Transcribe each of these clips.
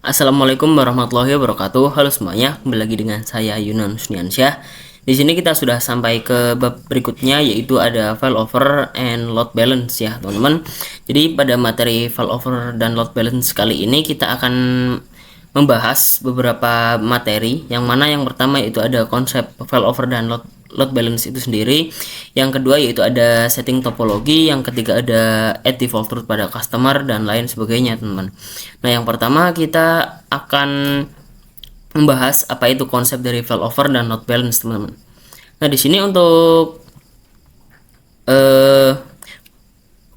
Assalamualaikum warahmatullahi wabarakatuh. Halo semuanya, kembali lagi dengan saya Yunan Husniansyah. Di sini kita sudah sampai ke bab berikutnya, yaitu ada failover and load balance ya teman-teman. Jadi pada materi failover dan load balance kali ini kita akan membahas beberapa materi, yang mana yang pertama yaitu ada konsep failover dan load balance itu sendiri, yang kedua yaitu ada setting topologi, yang ketiga ada add default route pada customer dan lain sebagainya teman-teman. Nah, yang pertama kita akan membahas apa itu konsep dari failover dan load balance teman-teman. Nah, di sini untuk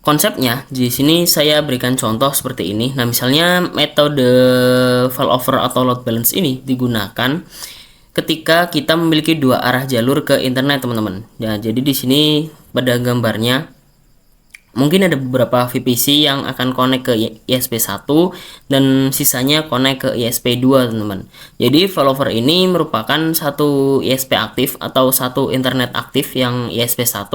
konsepnya, di sini saya berikan contoh seperti ini. Nah, misalnya metode failover atau load balance ini digunakan ketika kita memiliki dua arah jalur ke internet, teman-teman. Ya, jadi di sini pada gambarnya mungkin ada beberapa VPC yang akan connect ke ISP1 dan sisanya connect ke ISP2, teman-teman. Jadi failover ini merupakan satu ISP aktif atau satu internet aktif yang ISP1,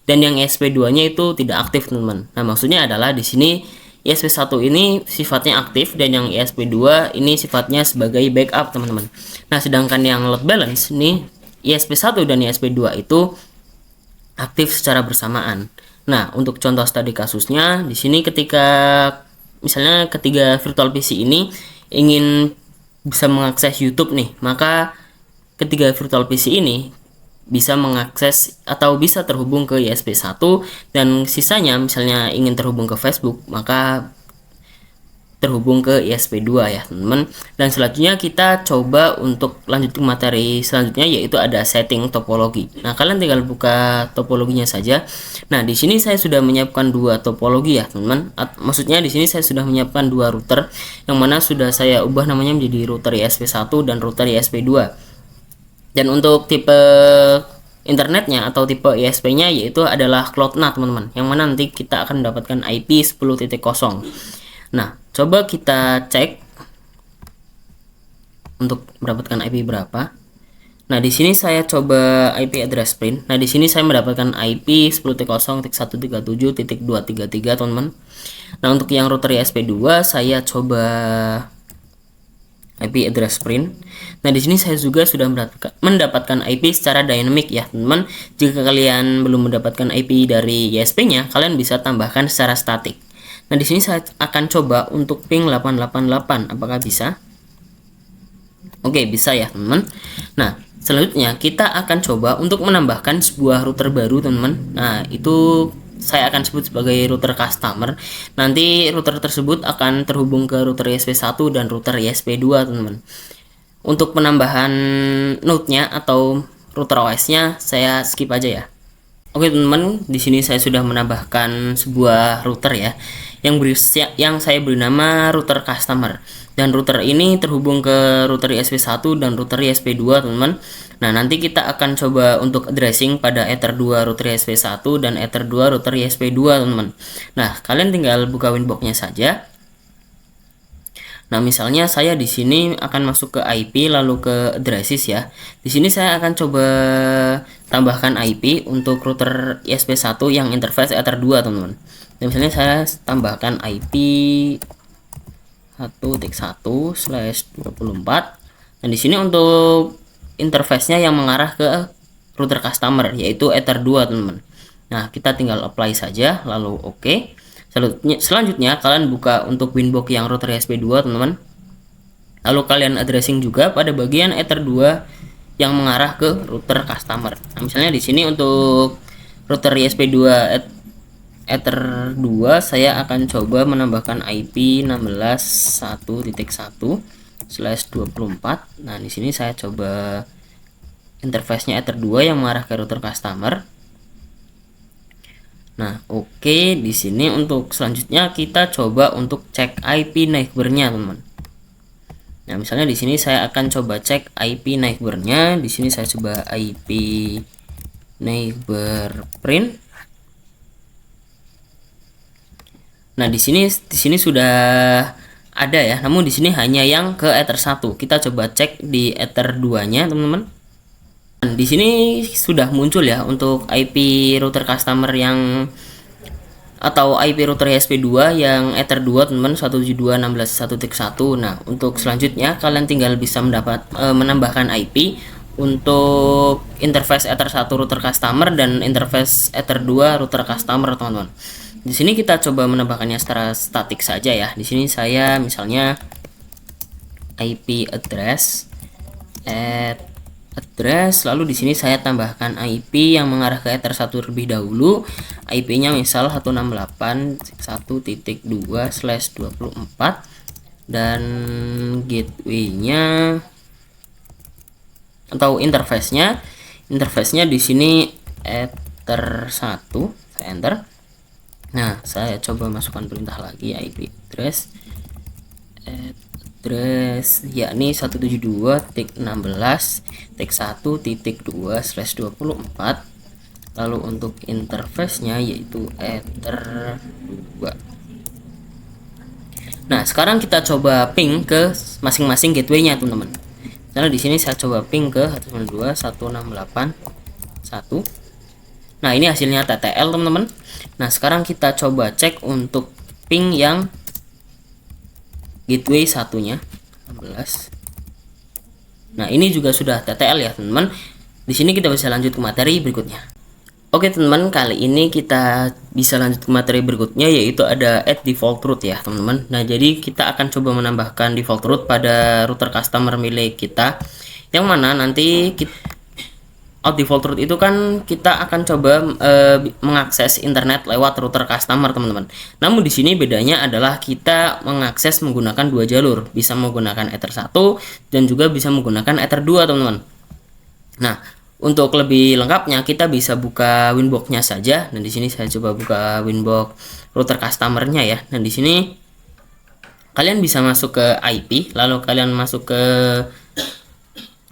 dan yang ISP2-nya itu tidak aktif, teman-teman. Nah, maksudnya adalah di sini ISP1 ini sifatnya aktif dan yang ISP2 ini sifatnya sebagai backup, teman-teman. Nah, sedangkan yang load balance ini ISP1 dan ISP2 itu aktif secara bersamaan. Nah, untuk contoh studi kasusnya di sini ketika misalnya ketiga virtual PC ini ingin bisa mengakses YouTube nih, maka ketiga virtual PC ini bisa mengakses atau bisa terhubung ke ISP1, dan sisanya misalnya ingin terhubung ke Facebook, maka terhubung ke ISP2 ya teman-teman. Dan selanjutnya kita coba untuk lanjut ke materi selanjutnya, yaitu ada setting topologi. Nah, kalian tinggal buka topologinya saja. Nah, di sini saya sudah menyiapkan dua topologi ya teman-teman. Maksudnya di sini saya sudah menyiapkan dua router, yang mana sudah saya ubah namanya menjadi router ISP1 dan router ISP2. Dan untuk tipe internetnya atau tipe ISP-nya yaitu adalah Cloud-NAT teman-teman, yang mana nanti kita akan mendapatkan IP 10.0. Nah, coba kita cek untuk mendapatkan IP berapa. Nah, di sini saya coba IP address print. Nah, di sini saya mendapatkan IP 10.137.233 teman-teman. Nah, untuk yang router ISP2 saya coba IP address print. Nah, di sini saya juga sudah mendapatkan IP secara dynamic ya teman-teman. Jika kalian belum mendapatkan IP dari ISP-nya, kalian bisa tambahkan secara statik. Nah, di sini saya akan coba untuk ping 888, apakah bisa? Oke, bisa ya teman-teman. Nah, selanjutnya kita akan coba untuk menambahkan sebuah router baru teman-teman. Nah, itu saya akan sebut sebagai router customer. Nanti router tersebut akan terhubung ke router ISP1 dan router ISP2 teman-teman. Untuk penambahan node-nya atau router OS-nya saya skip aja ya. Oke teman-teman, di sini saya sudah menambahkan sebuah router ya, yang saya beri nama router customer, dan router ini terhubung ke router ISP1 dan router ISP2 teman-teman. Nah, nanti kita akan coba untuk addressing pada Ether 2 router ISP1 dan Ether 2 router ISP2 teman-teman. Nah, kalian tinggal buka winbox-nya saja. Nah, misalnya saya di sini akan masuk ke IP lalu ke addresses ya. Di sini saya akan coba tambahkan IP untuk router ISP1 yang interface Ether 2 teman-teman. Nah, misalnya saya tambahkan IP 1.1/24. Dan di sini untuk interface-nya yang mengarah ke router customer yaitu Ether 2 teman-teman. Nah, kita tinggal apply saja lalu oke. Selanjutnya kalian buka untuk winbox yang router ISP2 teman-teman. Lalu kalian addressing juga pada bagian Ether 2 yang mengarah ke router customer. Nah, misalnya di sini untuk router ISP2 Ether 2 saya akan coba menambahkan IP 16.1.1/24. Nah, di sini saya coba interface-nya Ether 2 yang mengarah ke router customer. Nah, oke, di sini untuk selanjutnya kita coba untuk cek IP neighbor-nya, teman-teman. Nah, misalnya di sini saya akan coba cek IP neighbor-nya. Di sini saya coba IP neighbor print. Nah, di sini sudah ada ya, namun di sini hanya yang ke Ether 1. Kita coba cek di Ether 2-nya, teman-teman. Di sini sudah muncul ya untuk IP router customer yang atau IP router ESP2 yang Ether 2 teman-teman 172.16.1.1. Nah, untuk selanjutnya kalian tinggal bisa menambahkan IP untuk interface Ether 1 router customer dan interface Ether 2 router customer, teman-teman. Di sini kita coba menambahkannya secara statik saja ya. Di sini saya misalnya IP address lalu di sini saya tambahkan IP yang mengarah ke Ether 1 terlebih dahulu. IP-nya misal 168.1.2/24 dan gateway-nya atau interface-nya di sini Ether 1. Saya enter. Nah, saya coba masukkan perintah lagi IP address yakni 172.16.1.2/24. lalu untuk interface-nya yaitu Ether 2. Nah, sekarang kita coba ping ke masing-masing gateway-nya, teman-teman. Karena di sini saya coba ping ke 192.168.1. Nah, ini hasilnya TTL, teman-teman. Nah, sekarang kita coba cek untuk ping yang gateway satunya 16. Nah, ini juga sudah TTL ya, teman-teman. Di sini kita bisa lanjut ke materi berikutnya. Oke, teman-teman, kali ini kita bisa lanjut ke materi berikutnya, yaitu ada add default route ya, teman-teman. Nah, jadi kita akan coba menambahkan default route pada router customer milik kita, yang mana nanti default route itu kan kita akan coba mengakses internet lewat router customer, teman-teman. Namun di sini bedanya adalah kita mengakses menggunakan dua jalur, bisa menggunakan Ether 1 dan juga bisa menggunakan Ether 2, teman-teman. Nah, untuk lebih lengkapnya kita bisa buka Winbox-nya saja. Nah, di sini saya coba buka Winbox router customer-nya ya. Nah, di sini kalian bisa masuk ke IP, lalu kalian masuk ke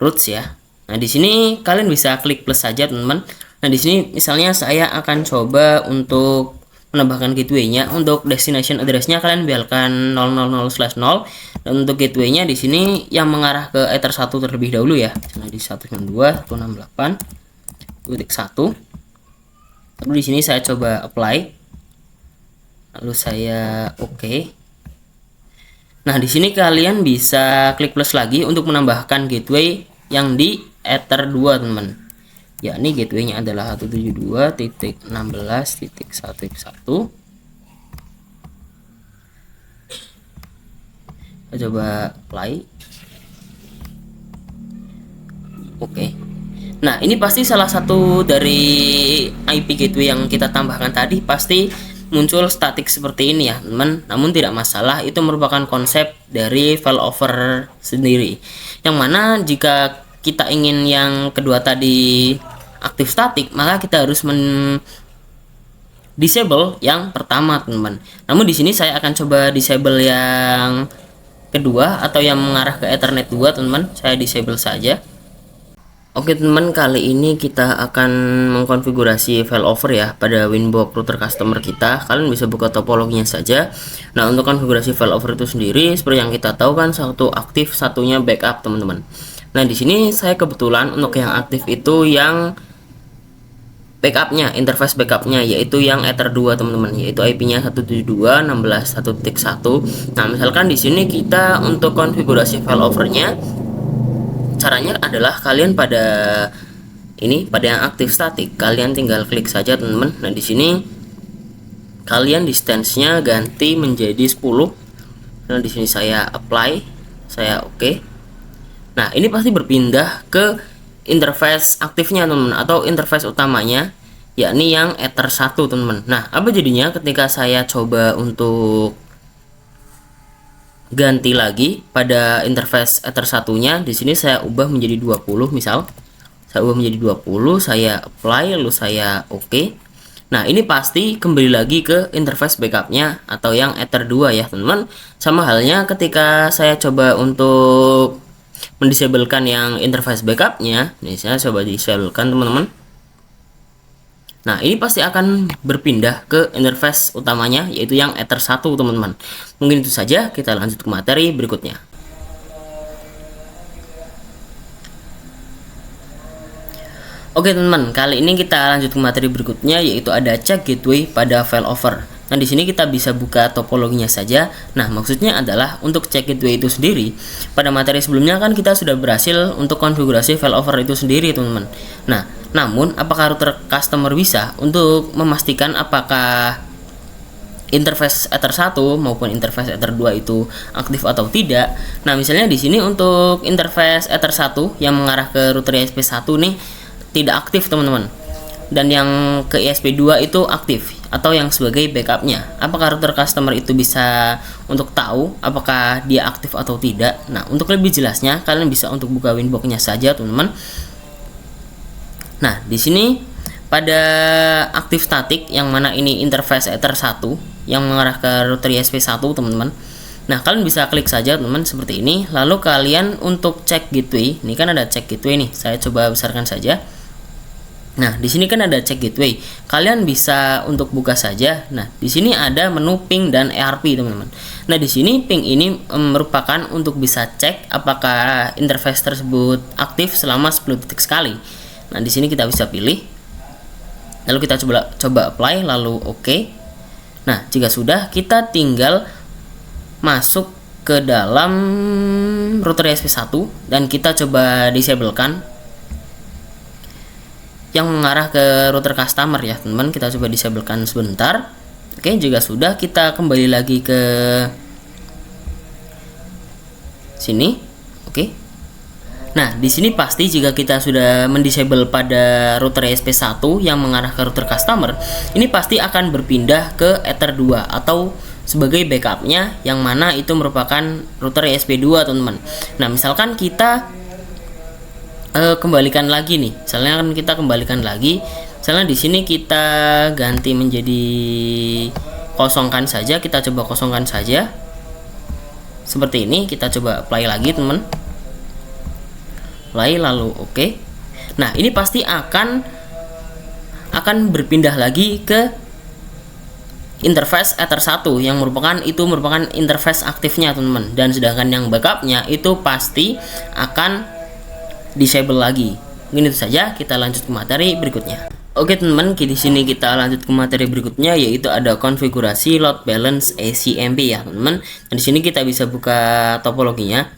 routes ya. Nah, di sini kalian bisa klik plus saja, teman-teman. Nah, di sini misalnya saya akan coba untuk menambahkan gateway-nya. Untuk destination address-nya kalian biarkan 000/0, dan untuk gateway-nya di sini yang mengarah ke Ether 1 terlebih dahulu ya. Misalnya di 192.168.1. Lalu di sini saya coba apply. Lalu saya oke. Nah, di sini kalian bisa klik plus lagi untuk menambahkan gateway yang di Ether 2, teman-teman. Yakni gateway-nya adalah 172.16.1.1. Kita coba apply. Oke. Nah, ini pasti salah satu dari IP gateway yang kita tambahkan tadi pasti muncul statik seperti ini ya, teman. Namun tidak masalah, itu merupakan konsep dari failover sendiri. Yang mana jika kita ingin yang kedua tadi aktif statik, maka kita harus disable yang pertama, teman-teman. Namun di sini saya akan coba disable yang kedua atau yang mengarah ke Ethernet 2, teman-teman. Saya disable saja. Oke, teman, kali ini kita akan mengkonfigurasi failover ya pada Winbox router customer kita. Kalian bisa buka topologinya saja. Nah, untuk konfigurasi failover itu sendiri seperti yang kita tahu kan, satu aktif, satunya backup, teman-teman. Nah, di sini saya kebetulan untuk yang aktif itu yang backupnya, interface backupnya yaitu yang Ether 2, teman-teman, yaitu IP-nya 172.16.1.1. Nah, misalkan di sini kita untuk konfigurasi failovernya, caranya adalah kalian pada yang aktif statik, kalian tinggal klik saja, teman-teman. Nah, di sini kalian distance-nya ganti menjadi 10. Nah, di sini saya apply, saya oke. Nah, ini pasti berpindah ke interface aktifnya, teman-teman, atau interface utamanya, yakni yang Ether 1, teman-teman. Nah, apa jadinya ketika saya coba untuk ganti lagi pada interface Ether 1-nya? Di sini saya ubah menjadi 20, misal. Saya ubah menjadi 20, saya apply, lalu saya oke. Nah, ini pasti kembali lagi ke interface backupnya atau yang Ether 2 ya, teman-teman. Sama halnya ketika saya coba untuk mendisablekan yang interface backupnya, ini saya coba disablekan, teman-teman. Nah, ini pasti akan berpindah ke interface utamanya yaitu yang Ether 1, teman-teman. Mungkin itu saja, kita lanjut ke materi berikutnya. Oke, teman-teman, kali ini kita lanjut ke materi berikutnya yaitu ada cek gateway pada failover. Nah, di sini kita bisa buka topologinya saja. Nah, maksudnya adalah untuk cek gateway itu sendiri. Pada materi sebelumnya kan kita sudah berhasil untuk konfigurasi failover itu sendiri, teman-teman. Nah, namun apakah router customer bisa untuk memastikan apakah interface Ether 1 maupun interface Ether 2 itu aktif atau tidak? Nah, misalnya di sini untuk interface Ether 1 yang mengarah ke router ESP1 nih tidak aktif, teman-teman. Dan yang ke ESP2 itu aktif atau yang sebagai backupnya. Apakah router customer itu bisa untuk tahu apakah dia aktif atau tidak? Nah, untuk lebih jelasnya kalian bisa untuk buka Winbox-nya saja, teman-teman. Nah, di sini pada aktif statik yang mana ini interface Ether 1 yang mengarah ke router ESP1, teman-teman. Nah, kalian bisa klik saja, teman-teman, seperti ini. Lalu kalian untuk cek gateway, ini kan ada cek gateway nih. Saya coba besarkan saja. Nah, di sini kan ada cek gateway. Kalian bisa untuk buka saja. Nah, di sini ada menu ping dan ERP, teman-teman. Nah, di sini ping ini merupakan untuk bisa cek apakah interface tersebut aktif selama 10 detik sekali. Nah, di sini kita bisa pilih. Lalu kita coba apply, lalu oke. Nah, jika sudah, kita tinggal masuk ke dalam router ESP1 dan kita coba disablekan yang mengarah ke router customer ya, teman-teman. Kita coba disablekan sebentar. Oke, jika sudah, kita kembali lagi ke sini. Oke. Nah, di sini pasti jika kita sudah mendisable pada router ESP1 yang mengarah ke router customer, ini pasti akan berpindah ke Ether 2 atau sebagai backupnya yang mana itu merupakan router ESP2, teman-teman. Nah, misalkan kita kembalikan lagi nih. Misalnya kan kita kembalikan lagi. Misalnya di sini kita ganti menjadi kosongkan saja, kita coba kosongkan saja. Seperti ini, kita coba apply lagi, teman. Lalu oke. Nah, ini pasti akan berpindah lagi ke interface Ether 1 yang merupakan interface aktifnya, teman-teman. Dan sedangkan yang backupnya itu pasti akan disable lagi. Ini itu saja, kita lanjut ke materi berikutnya. Oke, teman-teman, di sini kita lanjut ke materi berikutnya, yaitu ada konfigurasi load balance ACMP ya, teman-teman. Dan di sini kita bisa buka topologinya.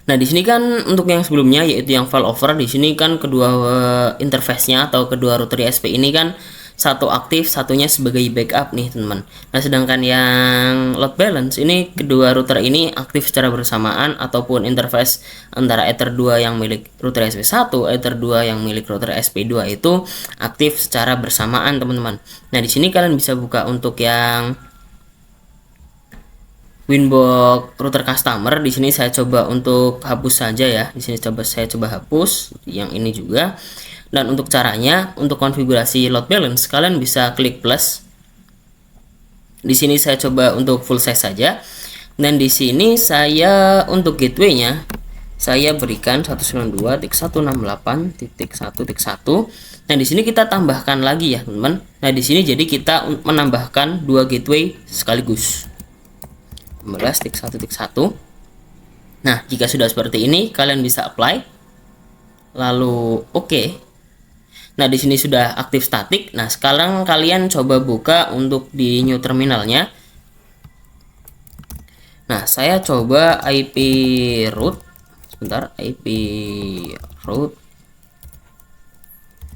Nah, di sini kan untuk yang sebelumnya yaitu yang failover, di sini kan kedua interface-nya atau kedua router ESP ini kan satu aktif, satunya sebagai backup nih, teman-teman. Nah, sedangkan yang load balance ini kedua router ini aktif secara bersamaan ataupun interface antara Ether 2 yang milik router ESP1, Ether 2 yang milik router ESP2 itu aktif secara bersamaan, teman-teman. Nah, di sini kalian bisa buka untuk yang Winbox router customer. Di sini saya coba untuk hapus saja ya. Di sini saya coba hapus yang ini juga. Dan untuk caranya, untuk konfigurasi load balance, kalian bisa klik plus. Di sini saya coba untuk full size saja. Dan di sini saya untuk gateway-nya saya berikan 192.168.1.1. Nah, di sini kita tambahkan lagi ya, teman-teman. Nah, di sini jadi kita menambahkan dua gateway sekaligus. 15.1.1. Nah, jika sudah seperti ini, kalian bisa apply. Lalu oke. Nah, di sini sudah aktif statik. Nah, sekarang kalian coba buka untuk di new terminalnya. Nah, saya coba IP root. Sebentar, IP root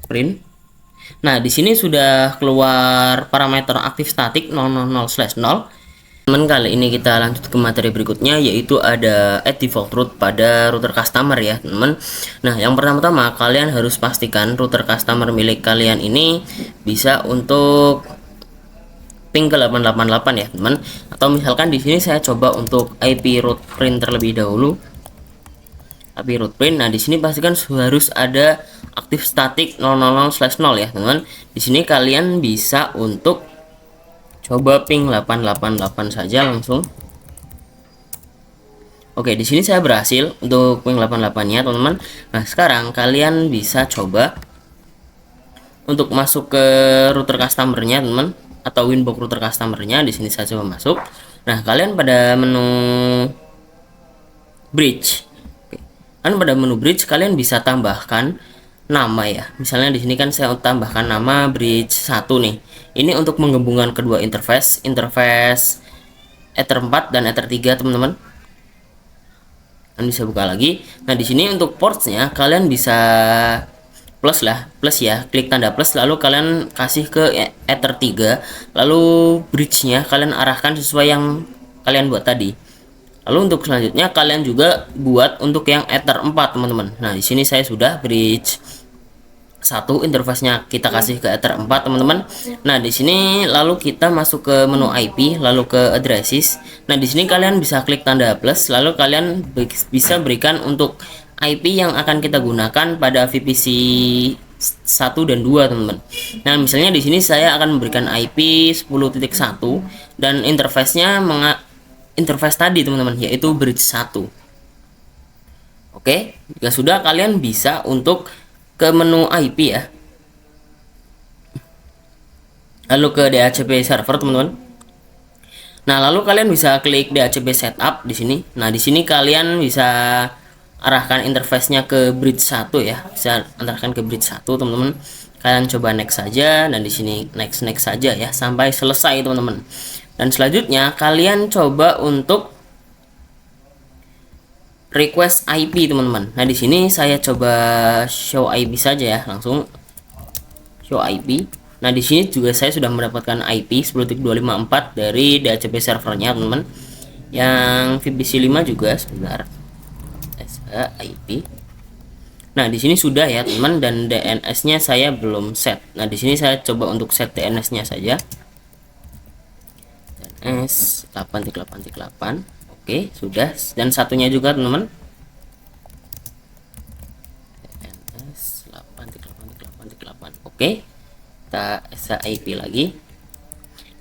print. Nah, di sini sudah keluar parameter aktif statik 000/0. Teman, kali ini kita lanjut ke materi berikutnya, yaitu ada add default root pada router customer ya, teman. Nah, yang pertama-tama kalian harus pastikan router customer milik kalian ini bisa untuk ping ke 888 ya, teman. Atau misalkan di sini saya coba untuk IP root print terlebih dahulu. IP root print. Nah, di sini pastikan harus ada aktif statik 000/0 ya, teman. Di sini kalian bisa untuk coba ping 888 saja langsung. Oke, di sini saya berhasil untuk ping 88-nya, teman-teman. Nah, sekarang kalian bisa coba untuk masuk ke router customer-nya, teman, atau Winbox router customer-nya. Di sini saya coba masuk. Nah, kalian pada menu bridge. Oke. Kan pada menu bridge kalian bisa tambahkan nama ya. Misalnya di sini kan saya tambahkan nama bridge 1 nih. Ini untuk menggabungkan kedua interface Ether 4 dan Ether 3 teman-teman. Dan bisa buka lagi. Nah, di sini untuk portsnya kalian bisa plus ya, klik tanda plus lalu kalian kasih ke Ether 3, lalu bridge-nya kalian arahkan sesuai yang kalian buat tadi. Lalu untuk selanjutnya kalian juga buat untuk yang Ether 4 teman-teman. Nah, di sini saya sudah bridge 1 interface-nya kita kasih ke Ether 4 teman-teman. Nah, di sini lalu kita masuk ke menu IP lalu ke addresses. Nah, di sini kalian bisa klik tanda plus lalu kalian bisa berikan untuk IP yang akan kita gunakan pada VPC 1 dan 2 teman-teman. Nah, misalnya di sini saya akan memberikan IP 10.1 dan interface-nya interface tadi teman-teman, yaitu bridge 1. Oke, jika sudah kalian bisa untuk ke menu IP ya. Lalu ke DHCP server teman-teman. Nah, lalu kalian bisa klik DHCP setup di sini. Nah, di sini kalian bisa arahkan interface-nya ke bridge 1 ya. Bisa arahkan ke bridge 1 teman-teman. Kalian coba next saja dan di sini next saja ya sampai selesai teman-teman. Dan selanjutnya kalian coba untuk request IP teman-teman. Nah, di sini saya coba show IP saja ya, langsung show IP. Nah, di sini juga saya sudah mendapatkan IP 10.254 dari DHCP servernya teman-teman. Yang VPC 5 juga sebentar. IP. Nah, di sini sudah ya teman, dan DNS-nya saya belum set. Nah, di sini saya coba untuk set DNS-nya saja. DNS 8.8.8. Oke, sudah. Dan satunya juga teman-teman. DNS 8.8.8. Oke. Kita IP lagi.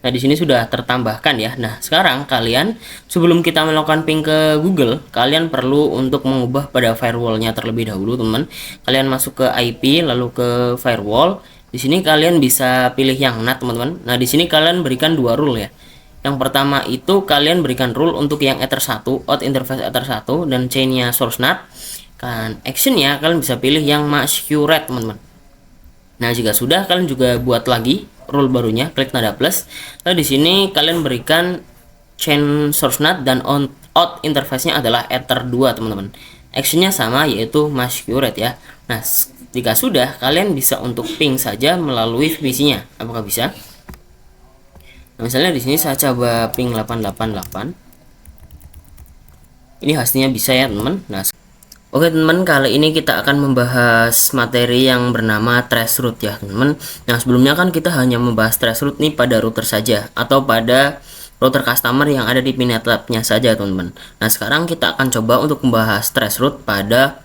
Nah, di sini sudah tertambahkan ya. Nah, sekarang kalian sebelum kita melakukan ping ke Google, kalian perlu untuk mengubah pada firewallnya terlebih dahulu, teman. Kalian masuk ke IP lalu ke firewall. Di sini kalian bisa pilih yang NAT, teman-teman. Nah, di sini kalian berikan dua rule ya. Yang pertama itu kalian berikan rule untuk yang Ether 1, out interface Ether 1 dan chainnya source NAT. Kan actionnya kalian bisa pilih yang masquerade, teman-teman. Nah, jika sudah kalian juga buat lagi rule barunya, klik tanda plus. Lalu di sini kalian berikan chain source NAT dan out interface-nya adalah Ether 2, teman-teman. Actionnya sama, yaitu masquerade ya. Nah, jika sudah kalian bisa untuk ping saja melalui VPC-nya. Apakah bisa? Nah, misalnya di sini saya coba ping 888. Ini hasilnya bisa ya, teman-teman. Nah, oke teman-teman, kali ini kita akan membahas materi yang bernama traceroute ya teman-teman. Nah, sebelumnya kan kita hanya membahas traceroute nih pada router saja atau pada router customer yang ada di Pinet Lab-nya saja teman-teman. Nah, sekarang kita akan coba untuk membahas traceroute pada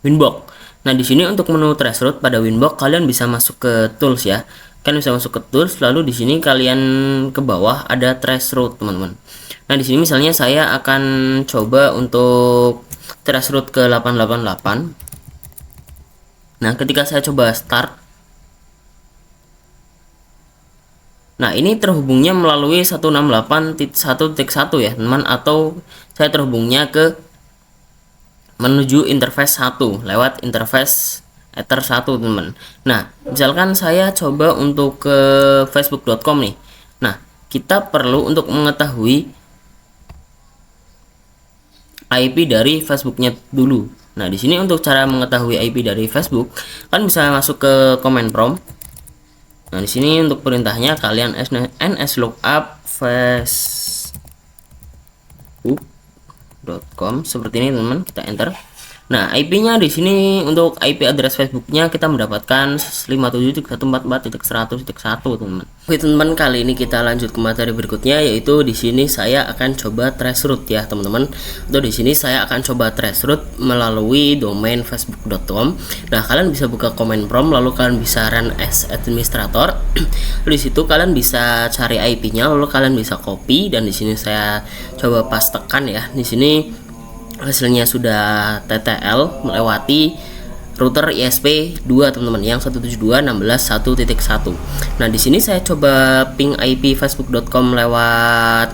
Winbox. Nah, di sini untuk menu traceroute pada Winbox kalian bisa masuk ke tools ya. Kalian bisa masuk ke tools, lalu di sini kalian ke bawah ada traceroute teman-teman. Nah, di sini misalnya saya akan coba untuk traceroute ke 888. Nah, ketika saya coba start, nah ini terhubungnya melalui 168.1.1 ya teman, atau saya terhubungnya ke menuju interface 1 lewat interface Ether 1 teman. Nah, misalkan saya coba untuk ke facebook.com nih. Nah, kita perlu untuk mengetahui IP dari Facebooknya dulu. Nah, di sini untuk cara mengetahui IP dari Facebook, kan bisa masuk ke command prompt. Nah, di sini untuk perintahnya kalian nslookup facebook.com seperti ini teman-teman, kita enter. Nah, IP-nya di sini untuk IP address Facebook-nya kita mendapatkan 57.144.100.1 teman-teman. Oke teman-teman, kali ini kita lanjut ke materi berikutnya, yaitu di sini saya akan coba traceroute ya teman-teman. Atau di sini saya akan coba traceroute melalui domain facebook.com. Nah, kalian bisa buka command prompt lalu kalian bisa run as administrator. Di situ kalian bisa cari IP-nya lalu kalian bisa copy, dan di sini saya coba pastekan ya. Di sini hasilnya sudah TTL melewati router ISP2 teman-teman yang 172.16.1.1. Nah, di sini saya coba ping IP facebook.com lewat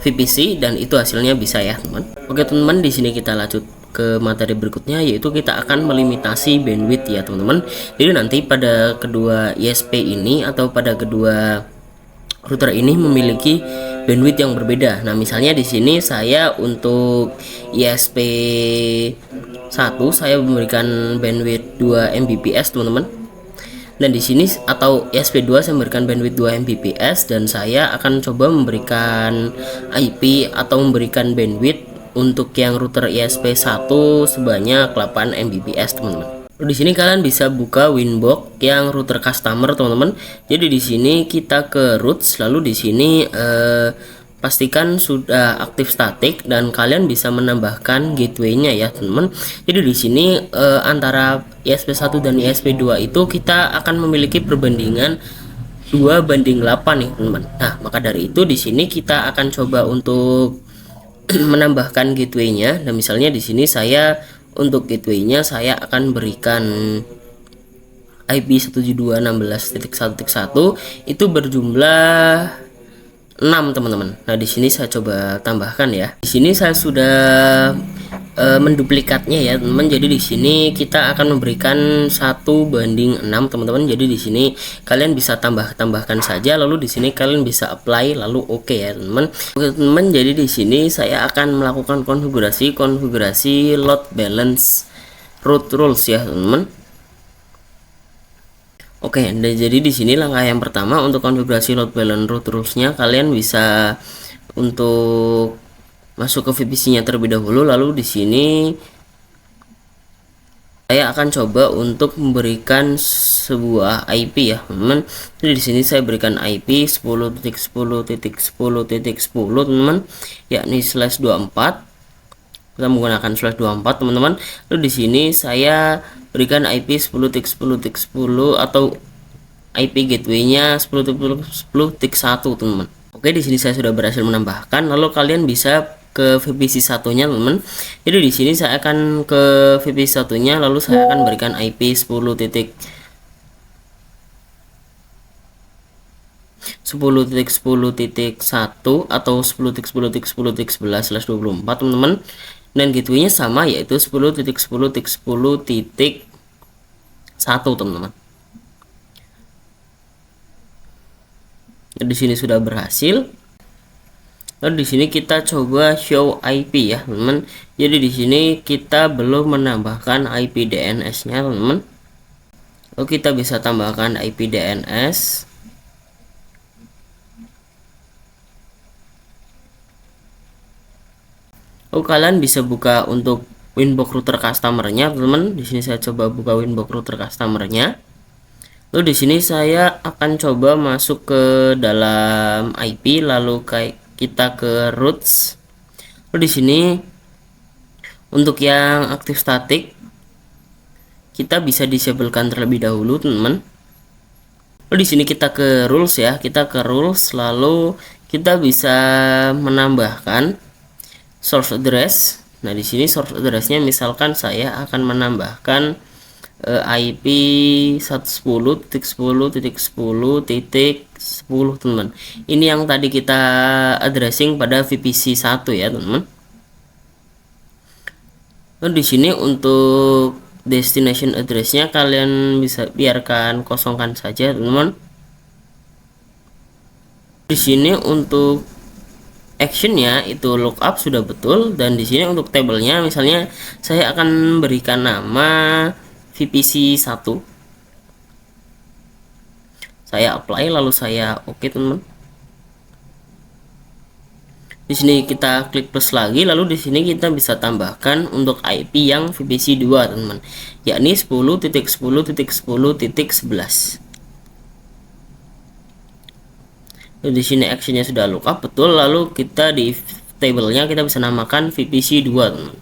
VPC dan itu hasilnya bisa ya teman. Oke teman-teman, di sini kita lanjut ke materi berikutnya, yaitu kita akan melimitasi bandwidth ya teman-teman. Jadi nanti pada kedua ISP ini atau pada kedua router ini memiliki bandwidth yang berbeda. Nah, misalnya di sini saya untuk ISP 1 saya memberikan bandwidth 2 Mbps teman-teman. Dan di sini atau ISP2 saya memberikan bandwidth 2 Mbps, dan saya akan coba memberikan IP atau memberikan bandwidth untuk yang router ISP1 sebanyak 8 Mbps teman-teman. Di sini kalian bisa buka Winbox yang router customer teman-teman. Jadi di sini kita ke roots, lalu di sini pastikan sudah aktif statik dan kalian bisa menambahkan gateway-nya ya teman-teman. Jadi di sini antara ISP1 dan ISP2 itu kita akan memiliki perbandingan 2:8 nih teman-teman. Nah, maka dari itu di sini kita akan coba untuk menambahkan gateway-nya. Dan misalnya di sini saya untuk gateway-nya saya akan berikan IP 172.16.1.1 itu berjumlah 6 teman-teman. Nah, di sini saya coba tambahkan ya. Di sini saya sudah menduplikatnya ya teman-teman. Jadi di sini kita akan memberikan 1:6 teman-teman. Jadi di sini kalian bisa tambahkan saja, lalu di sini kalian bisa apply lalu oke ya teman-teman. Oke teman-teman, jadi di sini saya akan melakukan konfigurasi load balance route rules ya teman-teman. Oke, dan jadi di sini langkah yang pertama untuk konfigurasi load balance route rules-nya, kalian bisa untuk masuk ke VPC-nya terlebih dahulu, lalu di sini saya akan coba untuk memberikan sebuah IP ya teman-teman. Jadi di sini saya berikan IP 10.10.10.10 teman-teman, yakni /24. Kita menggunakan /24 teman-teman. Lalu di sini saya berikan IP 10.10.10 atau IP gateway-nya 10.10.10.1 teman-teman. Oke, di sini saya sudah berhasil menambahkan. Lalu kalian bisa ke VPC satunya teman-teman. Jadi di sini saya akan ke VPC satunya, lalu saya akan berikan IP 10.10.10.11 atau 10.10.10.11/24 teman-teman. Dan gateway-nya sama, yaitu 10.10.10.1 teman-teman. Di sini sudah berhasil. Lalu di sini kita coba show IP ya teman-teman. Jadi di sini kita belum menambahkan IP DNS-nya teman-teman. Lalu kita bisa tambahkan IP DNS. Lalu kalian bisa buka untuk Winbox router customer-nya teman-teman. Di sini saya coba buka Winbox router customer-nya. Lalu di sini saya akan coba masuk ke dalam IP, lalu kita ke roots. Lalu di sini untuk yang aktif statik kita bisa disablekan terlebih dahulu teman-teman. Lalu di sini kita ke rules ya, kita ke rules, lalu kita bisa menambahkan source address. Nah, di sini source address-nya misalkan saya akan menambahkan IP 110.10.10.10 teman-teman. Ini yang tadi kita addressing pada VPC 1 ya teman-teman. Nah, di sini untuk destination address-nya kalian bisa biarkan kosongkan saja teman-teman. Di sini untuk actionnya itu lookup sudah betul, dan di sini untuk tabelnya misalnya saya akan berikan nama VPC 1. Saya apply lalu saya oke teman-teman. Di sini kita klik plus lagi, lalu di sini kita bisa tambahkan untuk IP yang VPC 2 teman-teman, yakni 10.10.10.11. Di sini actionnya sudah lookup betul, lalu kita di tabelnya kita bisa namakan VPC 2 teman-teman.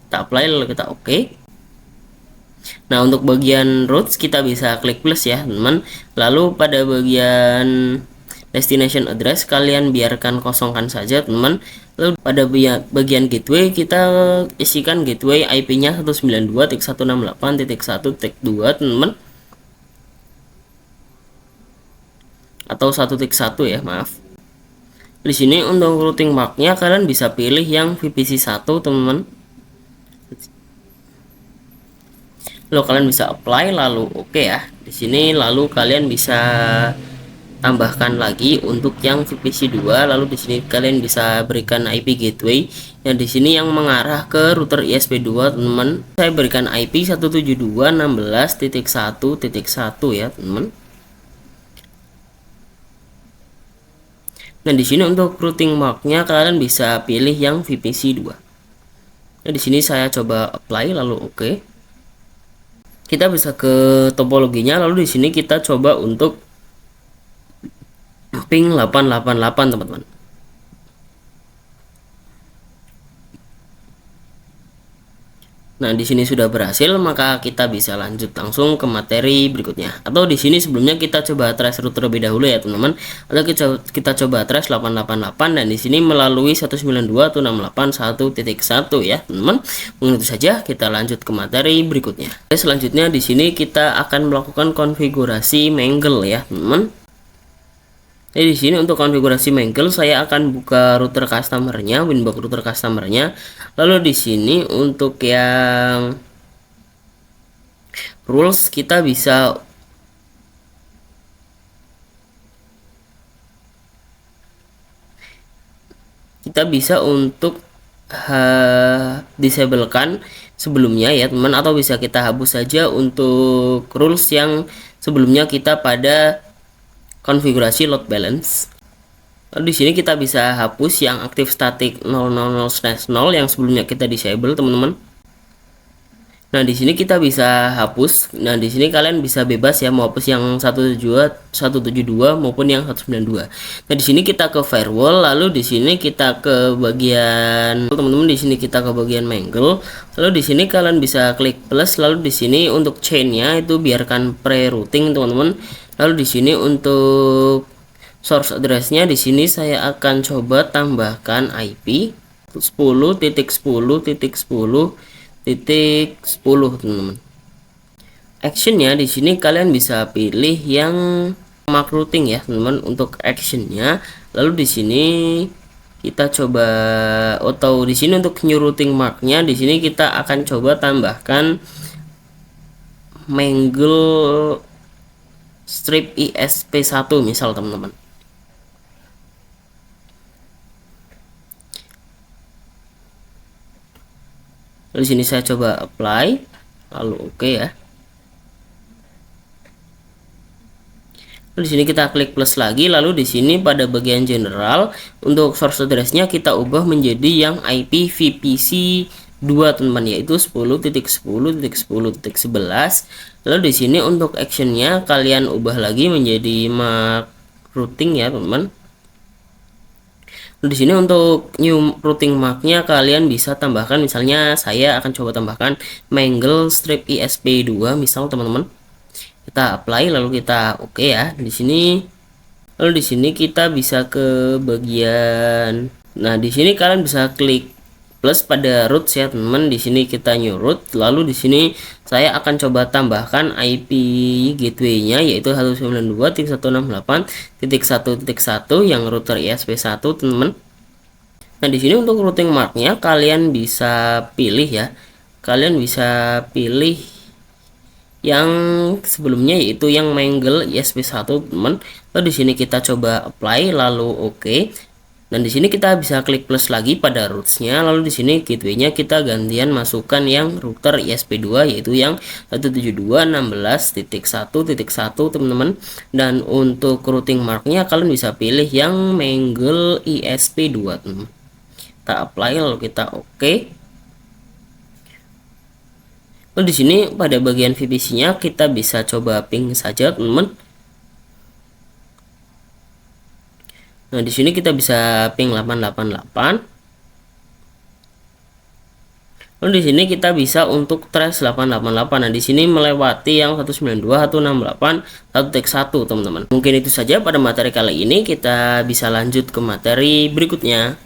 Kita apply lalu kita oke. Nah, untuk bagian routes kita bisa klik plus ya teman-teman. Lalu pada bagian destination address kalian biarkan kosongkan saja teman-teman. Lalu pada bagian gateway kita isikan gateway IP-nya 192.168.1.2 teman-teman, atau 1.1 ya, maaf. Di sini untuk routing mark-nya kalian bisa pilih yang VPC 1 teman-teman. Lalu kalian bisa apply lalu oke ya. Di sini lalu kalian bisa tambahkan lagi untuk yang VPC 2, lalu di sini kalian bisa berikan IP gateway yang di sini yang mengarah ke router ISP2 teman-teman. Saya berikan IP 172.16.1.1 ya teman-teman. Nah di sini untuk routing marknya kalian bisa pilih yang VPC 2. Nah di sini saya coba apply lalu oke. Kita bisa ke topologinya, lalu di sini kita coba untuk ping 888 teman-teman. Nah, di sini sudah berhasil, maka kita bisa lanjut langsung ke materi berikutnya. Atau di sini sebelumnya kita coba trace route terlebih dahulu ya, teman-teman. Atau kita coba trace 888 dan di sini melalui 192.168.1.1 ya, teman-teman. Mungkin itu saja, kita lanjut ke materi berikutnya. Oke, selanjutnya di sini kita akan melakukan konfigurasi Mangle ya, teman-teman. Jadi di sini untuk konfigurasi Mangle saya akan buka router customernya, Winbox router customernya. Lalu di sini untuk yang rules kita bisa untuk disablekan sebelumnya ya teman, atau bisa kita hapus saja untuk rules yang sebelumnya kita pada konfigurasi load balance. Lalu di sini kita bisa hapus yang aktif static 000/0 yang sebelumnya kita disable teman-teman. Nah di sini kita bisa hapus. Nah di sini kalian bisa bebas ya mau hapus yang 172 maupun yang 192. Nah di sini kita ke firewall, lalu di sini kita ke bagian teman-teman, di sini kita ke bagian Mangle. Lalu di sini kalian bisa klik plus, lalu di sini untuk chainnya itu biarkan pre-routing teman-teman. Lalu di sini untuk source addressnya di sini saya akan coba tambahkan IP 10.10.10.10 teman-teman. Actionnya di sini kalian bisa pilih yang mark routing ya teman-teman untuk actionnya. Lalu di sini kita coba atau di sini untuk new routing marknya di sini kita akan coba tambahkan Mangle strip ISP1 misal teman-teman. Di sini saya coba apply lalu oke ya. Di sini kita klik plus lagi, lalu di sini pada bagian general untuk source addressnya kita ubah menjadi yang IP VPC 2 teman-teman, yaitu 10.10.10.11. Lalu di sini untuk actionnya kalian ubah lagi menjadi mark routing ya teman-teman. Di sini untuk new routing marknya kalian bisa tambahkan, misalnya saya akan coba tambahkan Mangle strip ISP2 misal teman-teman. Kita apply lalu kita oke ya di sini. Lalu di sini kita bisa ke bagian, nah di sini kalian bisa klik plus pada root ya teman-teman. Di sini kita new root, lalu di sini saya akan coba tambahkan IP gateway-nya yaitu 192.168.1.1 yang router ISP1 teman-teman. Nah di sini untuk routing marknya kalian bisa pilih ya, kalian bisa pilih yang sebelumnya yaitu yang Mangle ISP1 teman. Lalu di sini kita coba apply lalu oke. Dan di sini kita bisa klik plus lagi pada rootsnya, lalu di sini gateway-nya kita gantian masukkan yang router ISP2 yaitu yang 172.16.1.1 teman-teman. Dan untuk routing marknya kalian bisa pilih yang Mangle ISP2 teman. Kita apply lalu kita oke. Lalu di sini pada bagian VPC-nya kita bisa coba ping saja teman-teman. Nah, di sini kita bisa ping 888. Lalu di sini kita bisa untuk trace 888. Nah, di sini melewati yang 192.168.1.1 teman-teman. Mungkin itu saja pada materi kali ini, kita bisa lanjut ke materi berikutnya.